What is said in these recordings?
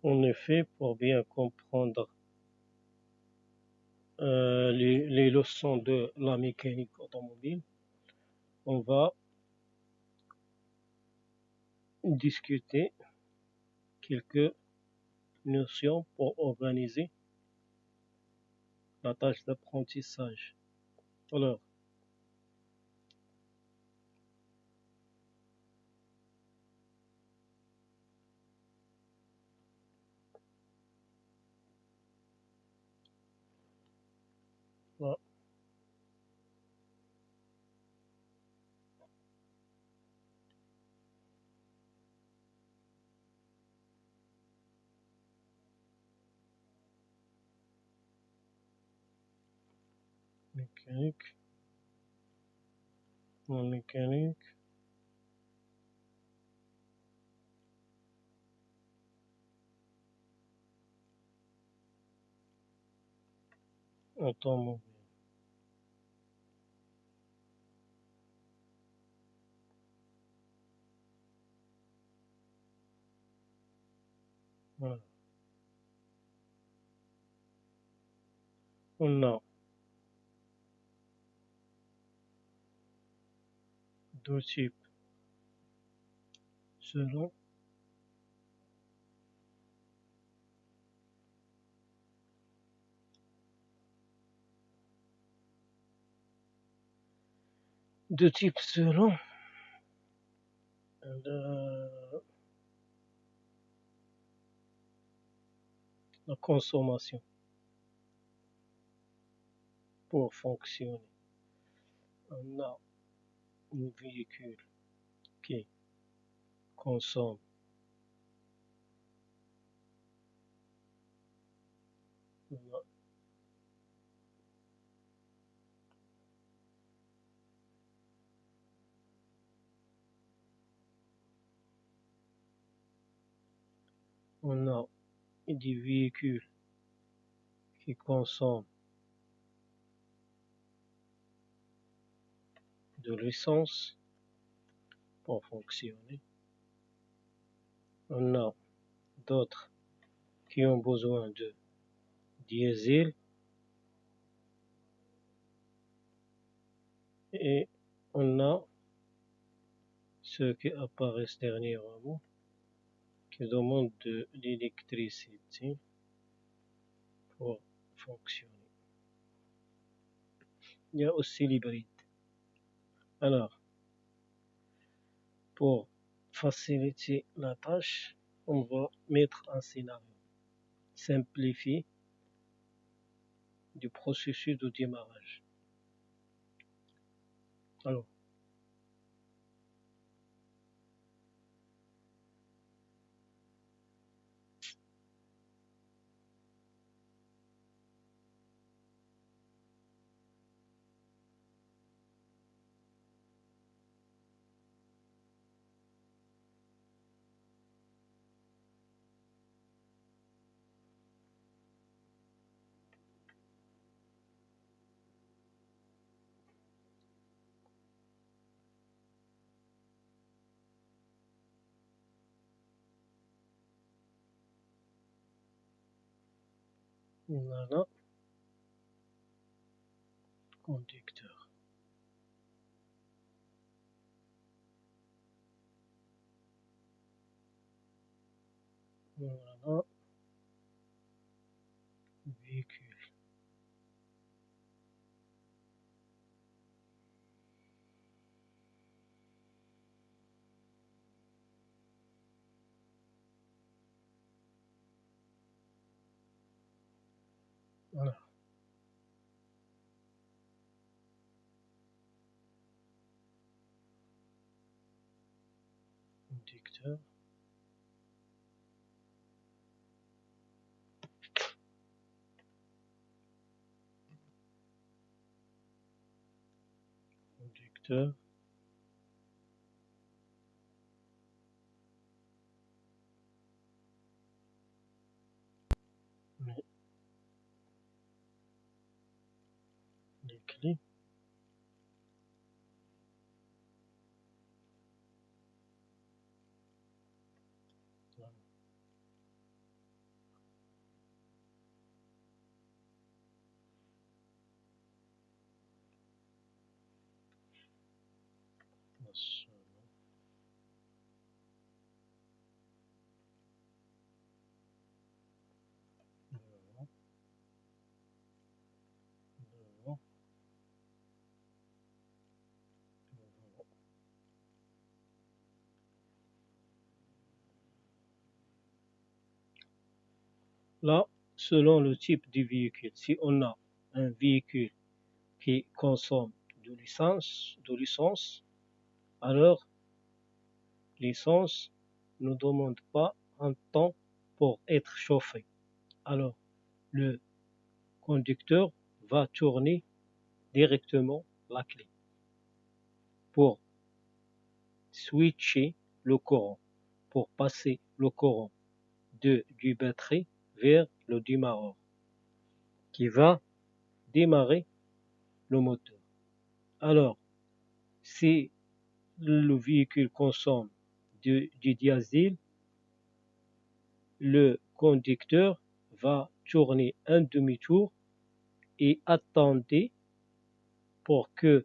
En effet, pour bien comprendre les leçons de la mécanique automobile, on va discuter quelques notions pour organiser la tâche d'apprentissage. Alors, la mécanique, la mécanique automobile. Voilà. On a deux types selon deux types selon le- la consommation pour fonctionner. On a un véhicule qui consomme on a des véhicules qui consomment de l'essence pour fonctionner. On a d'autres qui ont besoin de diesel et on a ceux qui apparaissent dernièrement qui demandent de l'électricité pour fonctionner. Il y a aussi l'hybride. Alors, pour faciliter la tâche, on va mettre un scénario simplifié du processus de démarrage. Alors, voilà, conducteur. Voilà, véhicule. Voilà, conducteur. Conducteur. Les clés. Voilà. Là, selon le type du véhicule, si on a un véhicule qui consomme de l'essence, alors l'essence ne demande pas un temps pour être chauffée. Alors le conducteur va tourner directement la clé pour switcher le courant, pour passer le courant du batterie vers le démarreur qui va démarrer le moteur. Alors, si le véhicule consomme du diesel, le conducteur va tourner un demi-tour et attendre pour que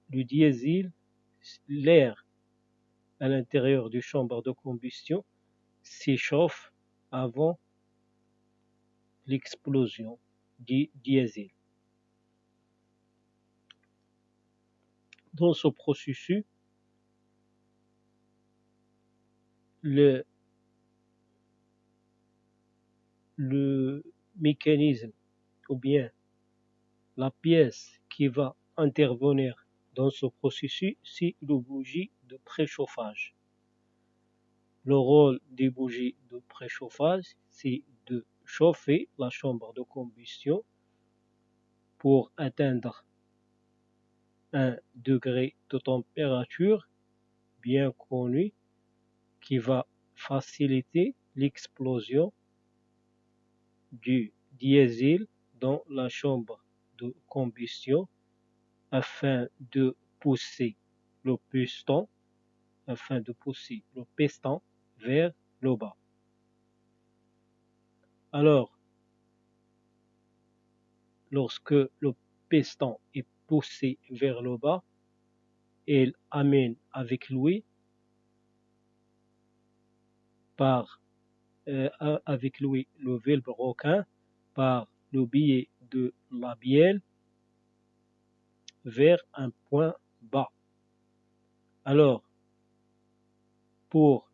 le diesel, l'air à l'intérieur du chambre de combustion, s'échauffe avant l'explosion du diesel. Dans ce processus, le mécanisme ou bien la pièce qui va intervenir dans ce processus, c'est le bougie de préchauffage. Le rôle des bougies de préchauffage, c'est de chauffer la chambre de combustion pour atteindre un degré de température bien connu qui va faciliter l'explosion du diesel dans la chambre de combustion afin de pousser le piston vers le bas. Alors, lorsque le piston est poussé vers le bas, il amène avec lui le vilebrequin par le biais de la bielle vers un point bas. Alors, pour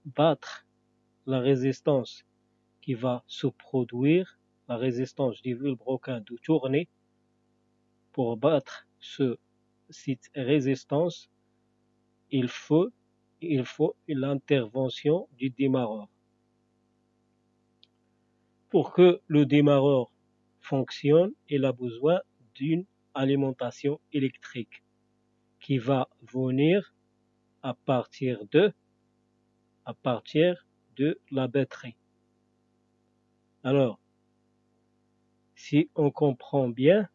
battre la résistance qui va se produire, la résistance du vilebrequin de tourner, pour battre cette résistance, il faut l'intervention du démarreur. Pour que le démarreur fonctionne, il a besoin d'une alimentation électrique qui va venir à partir de la batterie. Alors, si on comprend bien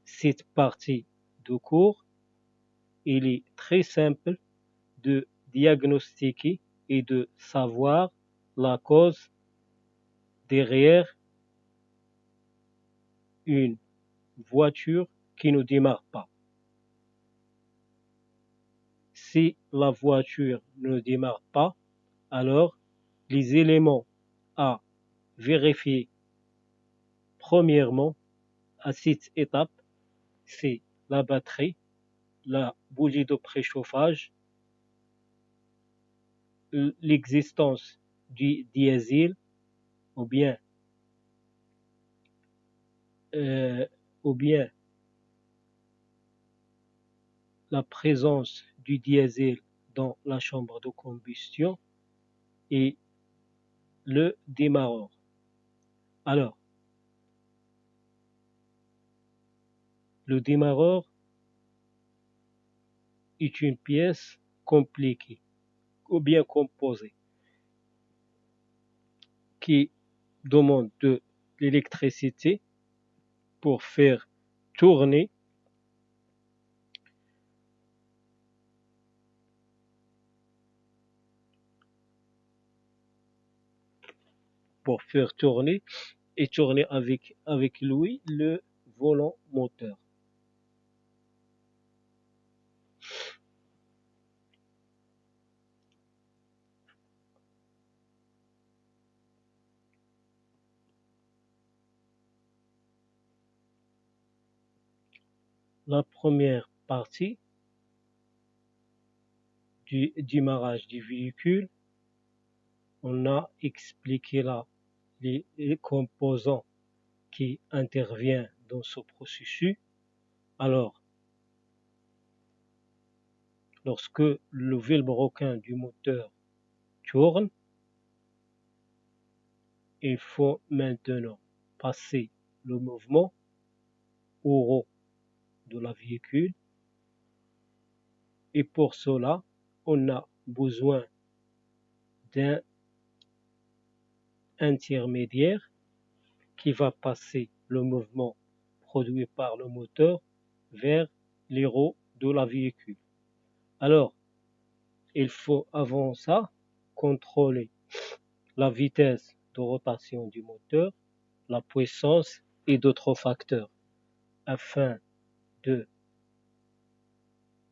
cette partie de cours, il est très simple de diagnostiquer et de savoir la cause derrière une voiture qui ne démarre pas. Si la voiture ne démarre pas, alors les éléments à vérifier premièrement à cette étape, c'est la batterie, la bougie de préchauffage, l'existence du diesel ou bien la présence du diesel dans la chambre de combustion et le démarreur. Alors, le démarreur est une pièce compliquée ou bien composée qui demande de l'électricité pour faire tourner et tourner avec lui le volant moteur. La première partie du démarrage du véhicule, on a expliqué là les composants qui interviennent dans ce processus. Alors, lorsque le vilebrequin du moteur tourne, il faut maintenant passer le mouvement au haut de la véhicule. Et pour cela, on a besoin d'un intermédiaire qui va passer le mouvement produit par le moteur vers les roues de la véhicule. Alors, il faut avant ça contrôler la vitesse de rotation du moteur, la puissance et d'autres facteurs afin de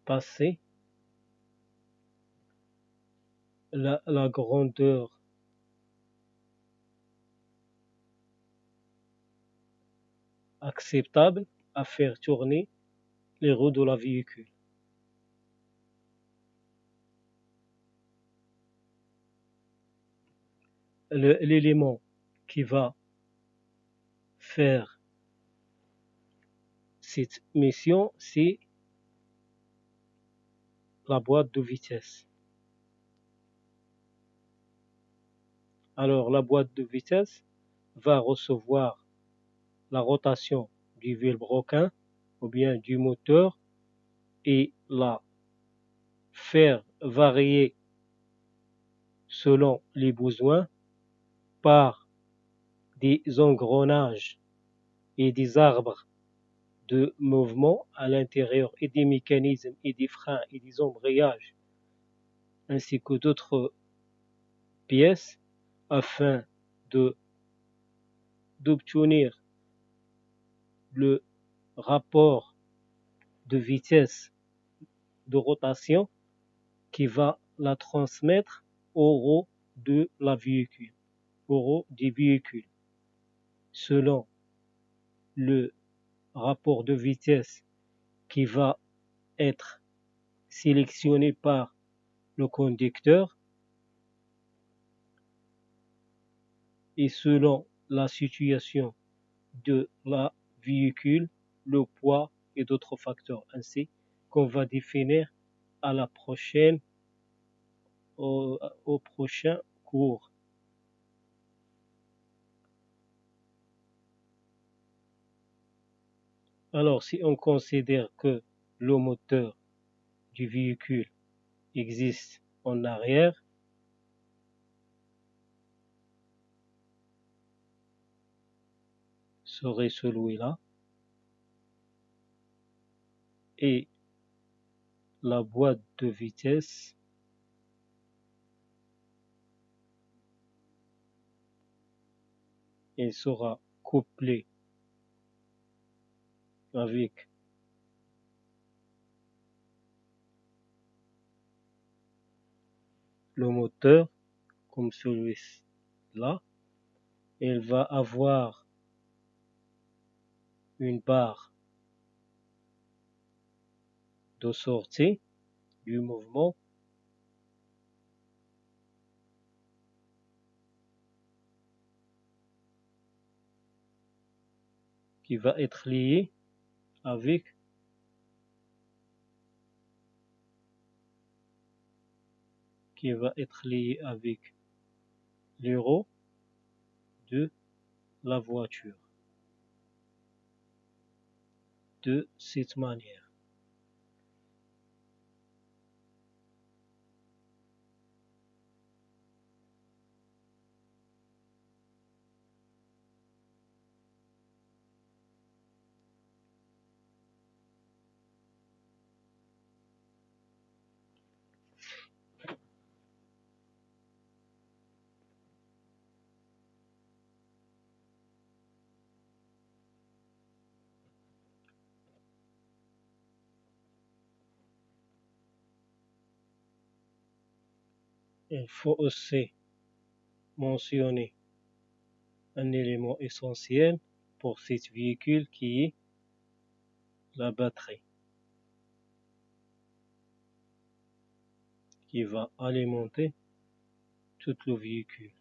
passer la grandeur acceptable à faire tourner les roues de la véhicule. L'élément qui va faire cette mission, c'est la boîte de vitesse. Alors, la boîte de vitesse va recevoir la rotation du vilebrequin ou bien du moteur et la faire varier selon les besoins par des engrenages et des arbres de mouvement à l'intérieur et des mécanismes et des freins et des embrayages ainsi que d'autres pièces afin d'obtenir le rapport de vitesse de rotation qui va la transmettre au roues de la véhicule, au roues des véhicules. Selon le rapport de vitesse qui va être sélectionné par le conducteur et selon la situation de la véhicule, le poids et d'autres facteurs ainsi qu'on va définir à la prochaine au prochain cours. Alors, si on considère que le moteur du véhicule existe en arrière, serait celui-là, et la boîte de vitesse elle sera couplée avec le moteur comme celui-là. Elle va avoir une barre de sortie du mouvement qui va être liée avec les roues de la voiture. De cette manière. Il faut aussi mentionner un élément essentiel pour ce véhicule qui est la batterie, qui va alimenter tout le véhicule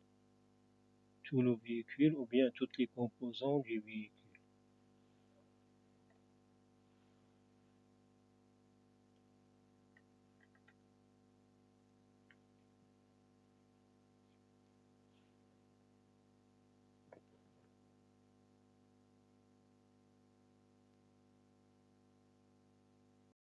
ou bien toutes les composants du véhicule.